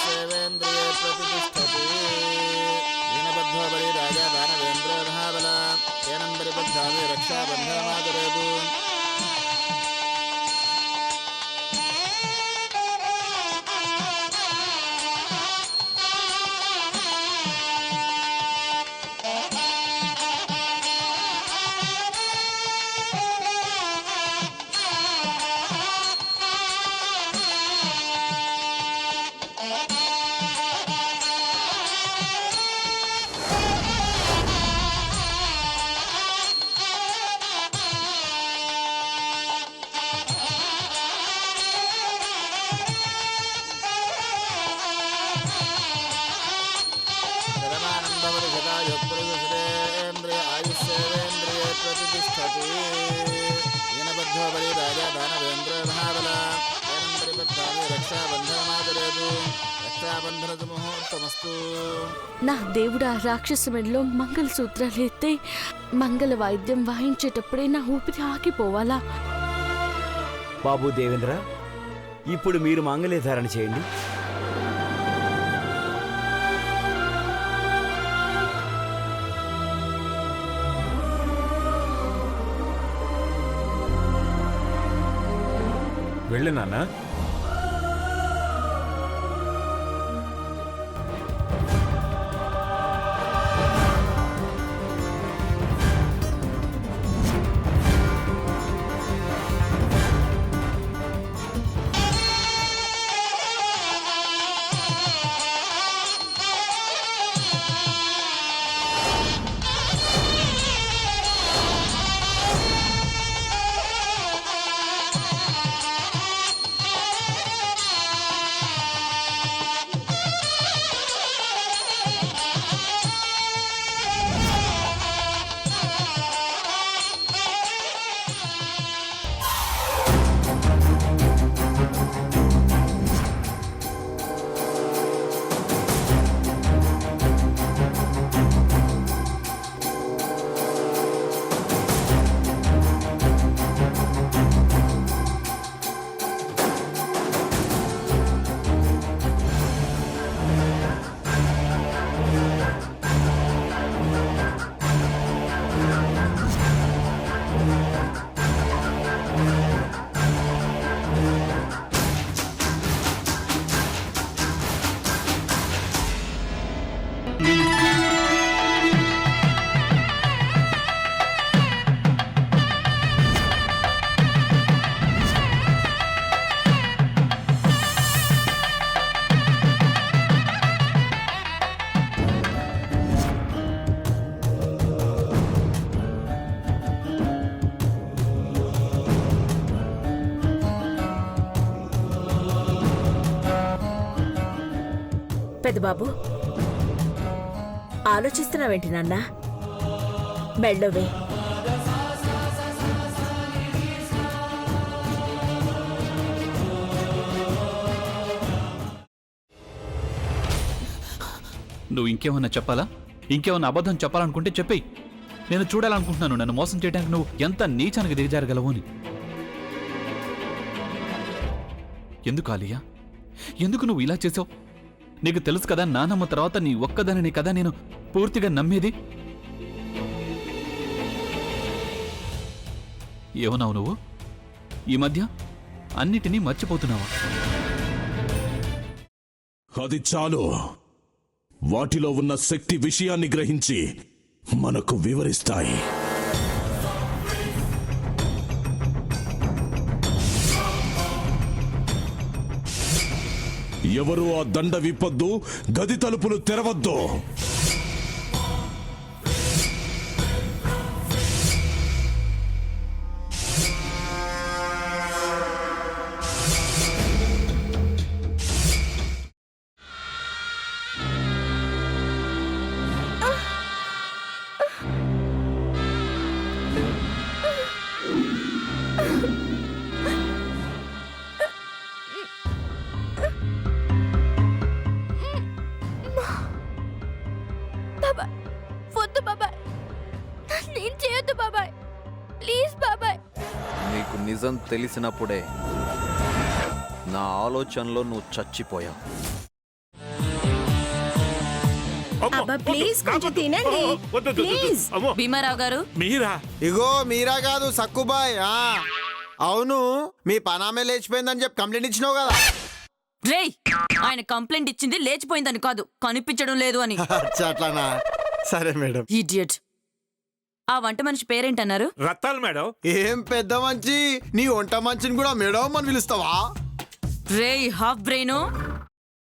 आयुष्येवेन्द्रिये प्रतिष्ठति दीनबद्धो बलि राजा दानवेन्द्रो महाबला तेनं परिबद्धामि रक्षाबन्धनमाचरेतु आयुष्येवेन्द्रिये प्रतिष्ठति दीनबद्धो बलि राजा दानवेन्द्रो महाबला तेनं परिबद्धामि रक्षाबन्धनमाचरेतु रक्षाबन्धनतु मुहूर्तमस्तु నా దేవుడా రాక్షస మెడలో మంగళసూత్రాలు ఎత్తే మంగళ వాయిద్యం వాయించేటప్పుడే నా ఊపిరి ఆగిపోవాలా? బాబు దేవేంద్ర, ఇప్పుడు మీరు మాంగళ్య ధారణ చేయండి. వెళ్ళు నాన్న. పెద్దబాబు, ఆలోచిస్తున్నావేంటి నాన్న? మెళ్ళవే. నువ్వు ఇంకేమన్నా చెప్పాలా? ఇంకేమన్నా అబద్ధం చెప్పాలనుకుంటే చెప్పేయి. నేను చూడాలనుకుంటున్నాను నన్ను మోసం చేయడానికి నువ్వు ఎంత నీచానికి దిగజారగలవు అని. ఎందుకు ఆలియా, ఎందుకు నువ్వు ఇలా చేసావు? నీకు తెలుసు కదా నానమ్మ తర్వాత నీ ఒక్కదానిని కదా నేను పూర్తిగా నమ్మేది. ఏమన్నావు నువ్వు? ఈ మధ్య అన్నిటినీ మర్చిపోతున్నావా? అది చాలు. వాటిలో ఉన్న శక్తి విషయాన్ని గ్రహించి మనకు వివరిస్తాయి. ఎవరు ఆ దండ విప్పొద్దు, గది తలుపులు తెరవద్దు. నీకు నిజం తెలిసినప్పుడే నా ఆలోచనలో నువ్వు చచ్చిపోయావు. అబ్బా ప్లీజ్ కొంచెం తినండి ప్లీజ్. భీమారావు గారు మీరా? ఇగో మీరా కాదు సక్కుబాయ్. అవును, మీ పనామే లేచిపోయిందని చెప్పి కంప్లైంట్ ఇచ్చినావు కదా. రేయ్, ఆయన కంప్లైంట్ ఇచ్చింది లేచిపోయిందని కాదు, కనిపించడం లేదు అని. అచ్చా, అట్లానా? సరే మేడం. ఇడియట్. ఆ వంట మనిషి పేరేంటన్నారు? రత్తాలు మేడం. ఏం పెద్ద మంచి, నీ వంట మంచిని కూడా మేడం అని పిలుస్తావా? రేయ్ హాఫ్ బ్రెయిన్,